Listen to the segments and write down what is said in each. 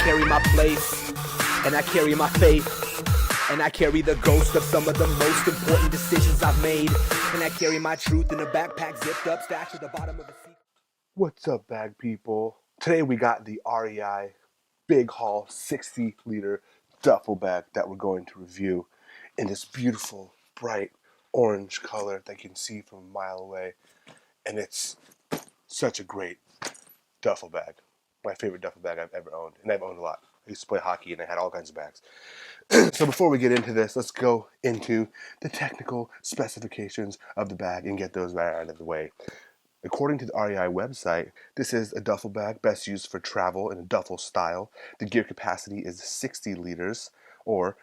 carry my place, and I carry my faith, and I carry the ghost of some of the most important decisions I've made, and I carry my truth in a backpack zipped up, stashed at the bottom of a seat. What's up, bag people? Today we got the REI Big Haul 60-liter duffel bag that we're going to review in this beautiful, bright orange color that you can see from a mile away. And it's such a great duffel bag. My favorite duffel bag I've ever owned. And I've owned a lot. I used to play hockey and I had all kinds of bags. So before we get into this, let's go into the technical specifications of the bag and get those right out of the way. According to the REI website, this is a duffel bag best used for travel in a duffel style. The gear capacity is 60 liters or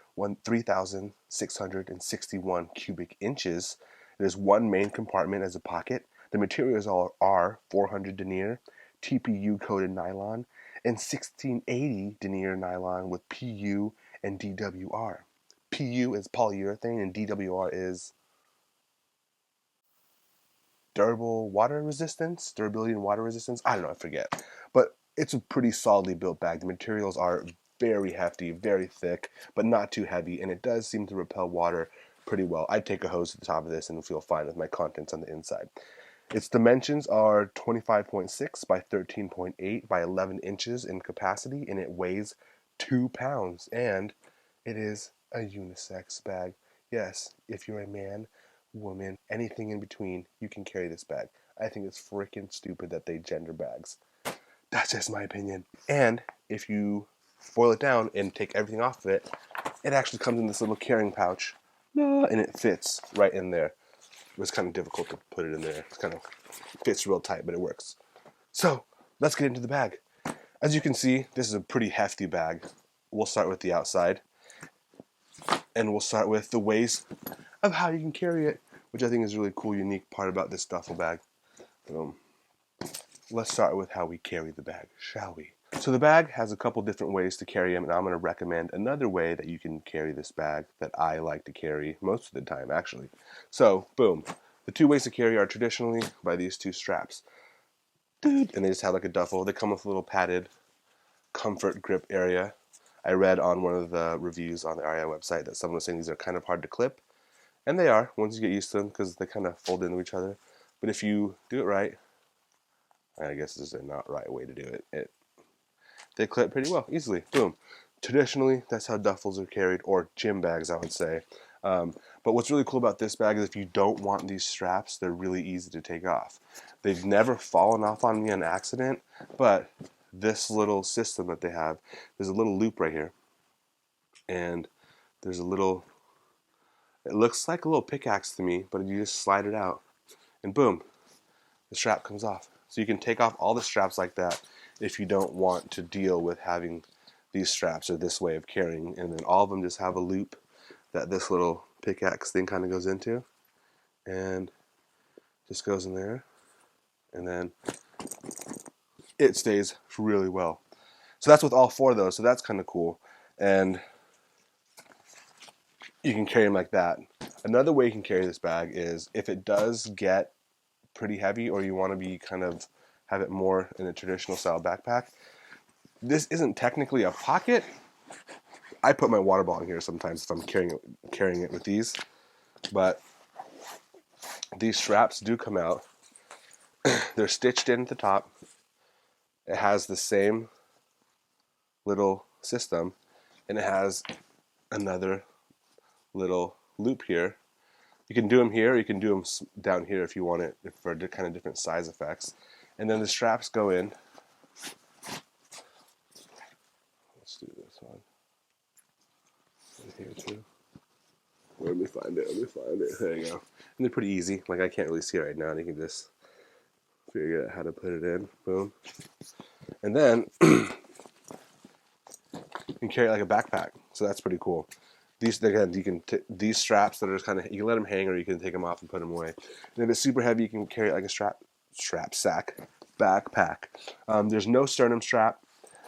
3,661 cubic inches. There's one main compartment as a pocket. The materials are 400 denier, TPU coated nylon, and 1680 denier nylon with PU and DWR. PU is polyurethane and DWR is durability and water resistance. I don't know, I forget. But it's a pretty solidly built bag. The materials are very hefty, very thick, but not too heavy, and it does seem to repel water pretty well. I'd take a hose to the top of this and feel fine with my contents on the inside. Its dimensions are 25.6 by 13.8 by 11 inches in capacity, and it weighs 2 pounds, and it is a unisex bag. Yes, if you're a man, woman, anything in between, you can carry this bag. I think it's freaking stupid that they gender bags. That's just my opinion. And if you boil it down and take everything off of it, it actually comes in this little carrying pouch, and it fits right in there. It was kind of difficult to put it in there. It kind of fits real tight, but it works. So let's get into the bag. As you can see, this is a pretty hefty bag. We'll start with the outside, and we'll start with the ways of how you can carry it, which I think is a really cool, unique part about this duffel bag. Let's start with how we carry the bag, shall we? So the bag has a couple different ways to carry them, and I'm going to recommend another way that you can carry this bag that I like to carry most of the time, actually. So, boom. The two ways to carry are traditionally by these two straps. And they just have like a duffel. They come with a little padded comfort grip area. I read on one of the reviews on the REI website that someone was saying these are kind of hard to clip. And they are, once you get used to them, because they kind of fold into each other. But if you do it right, I guess this is a not right way to do it. They clip pretty well, easily. Boom. Traditionally, that's how duffels are carried, or gym bags, I would say. But what's really cool about this bag is if you don't want these straps, they're really easy to take off. They've never fallen off on me on accident, but this little system that they have, there's a little loop right here. And there's a little... It looks like a little pickaxe to me, but you just slide it out, and boom, the strap comes off. So you can take off all the straps like that if you don't want to deal with having these straps or this way of carrying. And then all of them just have a loop that this little pickaxe thing kind of goes into, and just goes in there, and then it stays really well. So that's with all four of those, so that's kind of cool. And you can carry them like that. Another way you can carry this bag is if it does get pretty heavy, or you want to be kind of have it more in a traditional style backpack. This isn't technically a pocket. I put my water bottle in here sometimes if I'm carrying it with these, but these straps do come out. They're stitched in at the top. It has the same little system, and it has another little loop here. You can do them here, or you can do them down here if you want it for kind of different size effects. And then the straps go in. Let's do this one. Right here too. Let me find it. There you go. And they're pretty easy. Like, I can't really see it right now, and you can just figure out how to put it in. Boom. And then you can carry it like a backpack. So that's pretty cool. These, again, these straps that are kind of, you can let them hang, or you can take them off and put them away. And if it's super heavy, you can carry it like a strap sack backpack. There's no sternum strap.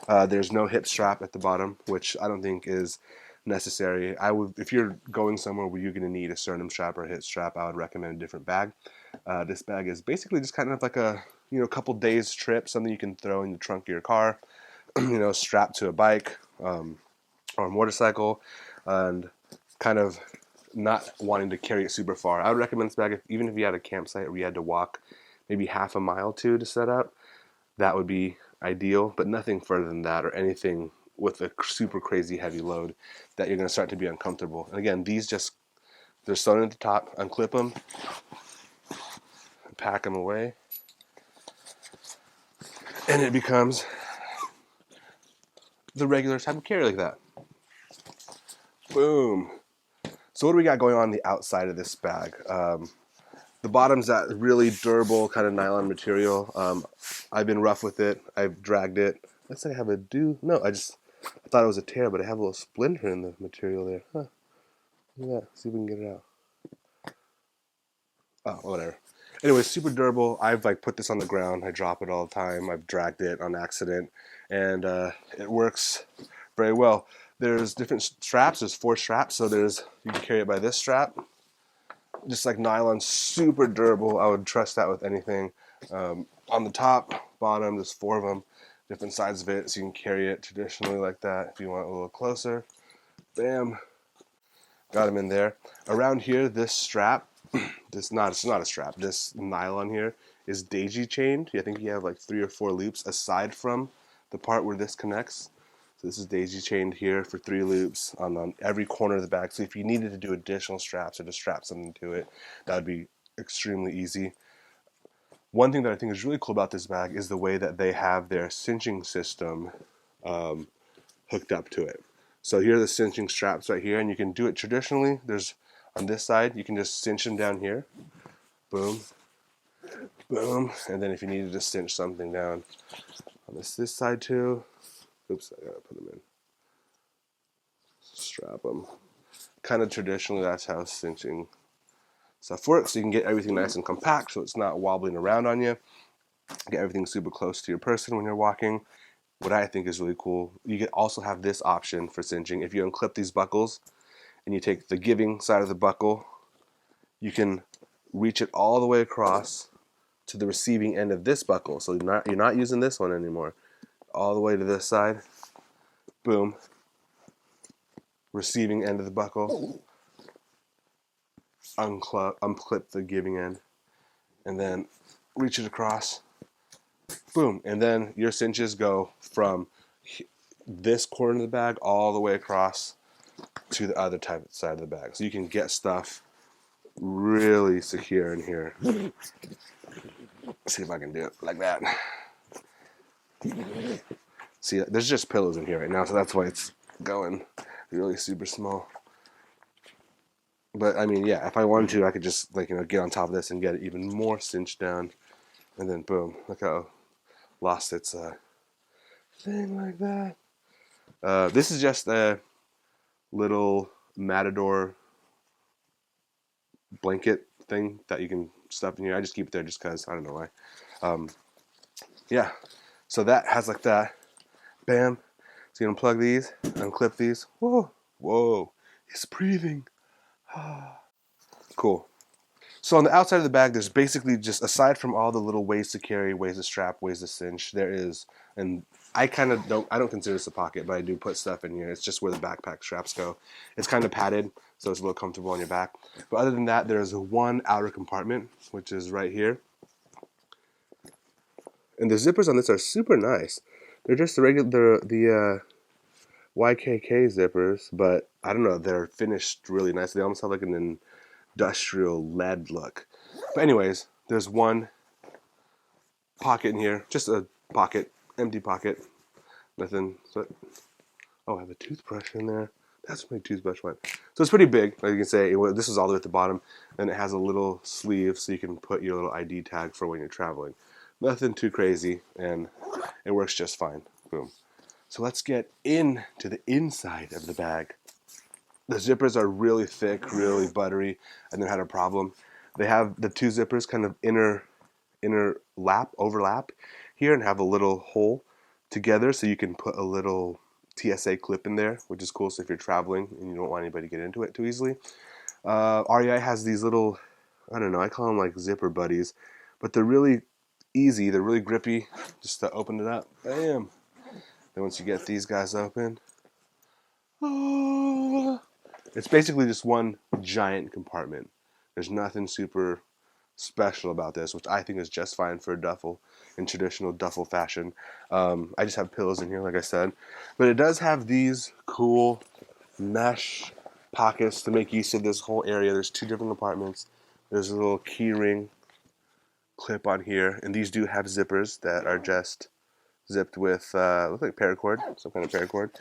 There's no hip strap at the bottom, which I don't think is necessary. If you're going somewhere where you're going to need a sternum strap or a hip strap, I would recommend a different bag. This bag is basically just kind of like a couple days trip, something you can throw in the trunk of your car. strapped to a bike or a motorcycle, and kind of not wanting to carry it super far. I would recommend this bag even if you had a campsite where you had to walk maybe half a mile to set up. That would be ideal, but nothing further than that, or anything with a super crazy heavy load that you're going to start to be uncomfortable. And again, they're sewn at the top. Unclip them, pack them away, and it becomes the regular type of carry like that. Boom. So what do we got going on the outside of this bag? The bottom's that really durable kind of nylon material. I've been rough with it. I've dragged it. Looks like I have I thought it was a tear, but I have a little splinter in the material there. Huh. Look at that. See if we can get it out. Oh, whatever. Anyway, super durable. I've put this on the ground. I drop it all the time. I've dragged it on accident, and it works very well. There's different straps. There's 4 straps, so you can carry it by this strap. Just like nylon, super durable. I would trust that with anything. On the top, bottom, there's 4 of them, different sides of it, so you can carry it traditionally like that. If you want a little closer, bam, got them in there. Around here, this strap, it's not a strap. This nylon here is daisy chained. I think you have 3 or 4 loops aside from the part where this connects. So this is daisy chained here for 3 loops on every corner of the bag. So if you needed to do additional straps or to strap something to it, that would be extremely easy. One thing that I think is really cool about this bag is the way that they have their cinching system hooked up to it. So here are the cinching straps right here, and you can do it traditionally. There's on this side, you can just cinch them down here. Boom, boom, and then if you needed to cinch something down on this side too. Oops, I gotta put them in. Strap them. Kind of traditionally, that's how cinching stuff works. So you can get everything nice and compact, so it's not wobbling around on you. Get everything super close to your person when you're walking. What I think is really cool, you can also have this option for cinching. If you unclip these buckles and you take the giving side of the buckle, you can reach it all the way across to the receiving end of this buckle. So you're not using this one anymore. All the way to this side. Boom. Receiving end of the buckle. Unclip the giving end. And then reach it across. Boom. And then your cinches go from this corner of the bag all the way across to the other side of the bag. So you can get stuff really secure in here. Let's see if I can do it like that. See, there's just pillows in here right now, so that's why it's going really super small. But I mean, yeah, if I wanted to, I could just get on top of this and get it even more cinched down, and then boom, look how lost its thing like that. This is just a little Matador blanket thing that you can stuff in here. I just keep it there just because I don't know why. Yeah, so that has like that. Bam. So you unplug these, unclip these. Whoa, whoa, it's breathing. Cool. So on the outside of the bag, there's basically just, aside from all the little ways to carry, ways to strap, ways to cinch, there is, and I don't consider this a pocket, but I do put stuff in here. It's just where the backpack straps go. It's kind of padded, so it's a little comfortable on your back. But other than that, there's one outer compartment, which is right here. And the zippers on this are super nice. They're just the regular, the YKK zippers, but I don't know, they're finished really nice. They almost have like an industrial lead look. But anyways, there's one pocket in here, just a pocket, empty pocket, nothing. So, oh, I have a toothbrush in there. That's my toothbrush one. So it's pretty big, like you can say. This is all the way at the bottom, and it has a little sleeve so you can put your little ID tag for when you're traveling. Nothing too crazy, and it works just fine. Boom. So let's get into the inside of the bag. The zippers are really thick, really buttery. I never had a problem. They have the 2 zippers kind of overlap here, and have a little hole together so you can put a little TSA clip in there, which is cool. So if you're traveling and you don't want anybody to get into it too easily. REI has these little, I don't know, I call them like zipper buddies, but they're really easy. They're really grippy. Just to open it up, bam. Then once you get these guys open, it's basically just one giant compartment. There's nothing super special about this, which I think is just fine for a duffel in traditional duffel fashion. I just have pillows in here, like I said, but it does have these cool mesh pockets to make use of this whole area. There's 2 different compartments. There's a little key ring clip on here, and these do have zippers that are just zipped with look like paracord, some kind of paracord,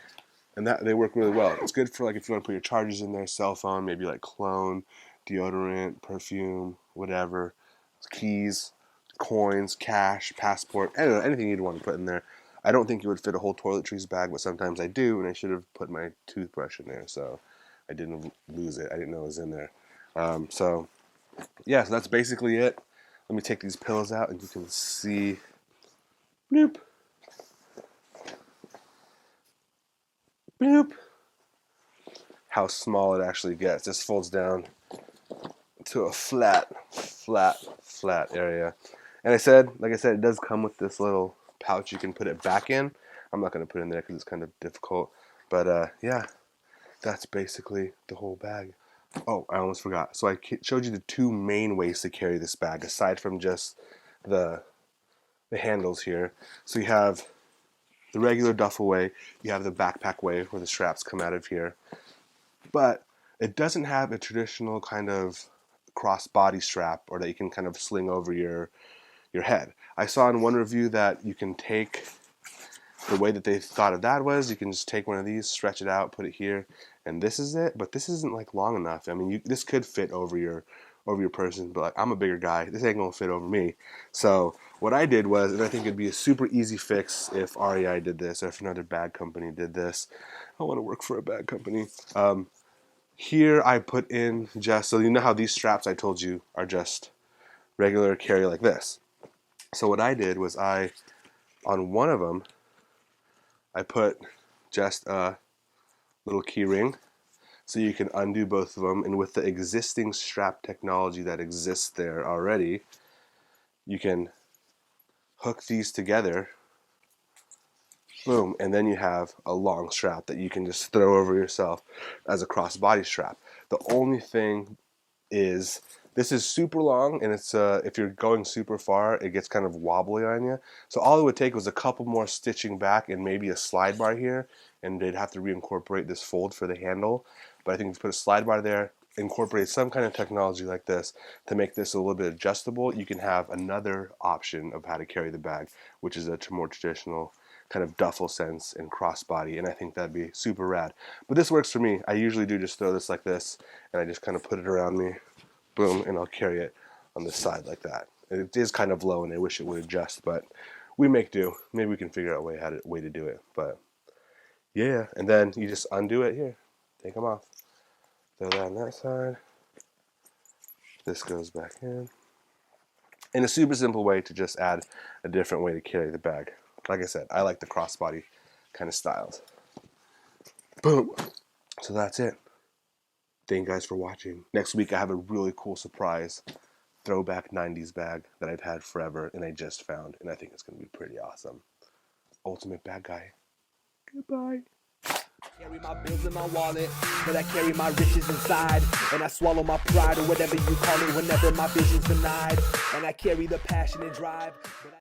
and that they work really well. It's good for like if you want to put your chargers in there, cell phone, maybe like cologne, deodorant, perfume, whatever, keys, coins, cash, passport, I don't know, anything you'd want to put in there. I don't think it would fit a whole toiletries bag, but sometimes I do, and I should have put my toothbrush in there, so I didn't lose it. I didn't know it was in there. So yeah, so that's basically it. Let me take these pillows out, and you can see, bloop, bloop, how small it actually gets. This folds down to a flat area. And like I said, it does come with this little pouch you can put it back in. I'm not going to put it in there because it's kind of difficult. But yeah, that's basically the whole bag. Oh, I almost forgot. So I showed you the 2 main ways to carry this bag, aside from just the handles here. So you have the regular duffel way, you have the backpack way where the straps come out of here. But it doesn't have a traditional kind of cross-body strap or that you can kind of sling over your head. I saw in one review that you can take, the way that they thought of that was, you can just take one of these, stretch it out, put it here, and this is it. But this isn't like long enough. I mean, this could fit over your person, but like, I'm a bigger guy. This ain't gonna fit over me. So what I did was, and I think it'd be a super easy fix if REI did this or if another bag company did this. I want to work for a bag company. Here I put in just, so you know how these straps I told you are just regular carry like this. So what I did was on one of them, I put just a little key ring so you can undo both of them, and with the existing strap technology that exists there already, you can hook these together, boom, and then you have a long strap that you can just throw over yourself as a crossbody strap. The only thing is, this is super long, and it's if you're going super far, it gets kind of wobbly on you. So all it would take was a couple more stitching back and maybe a slide bar here, and they'd have to reincorporate this fold for the handle. But I think if you put a slide bar there, incorporate some kind of technology like this to make this a little bit adjustable, you can have another option of how to carry the bag, which is a more traditional kind of duffel sense and crossbody, and I think that'd be super rad. But this works for me. I usually do just throw this like this, and I just kind of put it around me, boom, and I'll carry it on this side like that. It is kind of low, and I wish it would adjust, but we make do. Maybe we can figure out a way to do it. But yeah, and then you just undo it here. Take them off. Throw that on that side. This goes back in. And a super simple way to just add a different way to carry the bag. Like I said, I like the crossbody kind of styles. Boom. So that's it. Thank you guys for watching. Next week I have a really cool surprise throwback 90s bag that I've had forever and I just found, and I think it's going to be pretty awesome. Ultimate bag guy. Goodbye. Carry my bills in my wallet, but I carry my riches inside. And I swallow my pride, or whatever you call it, whenever my vision's denied. And I carry the passion and drive.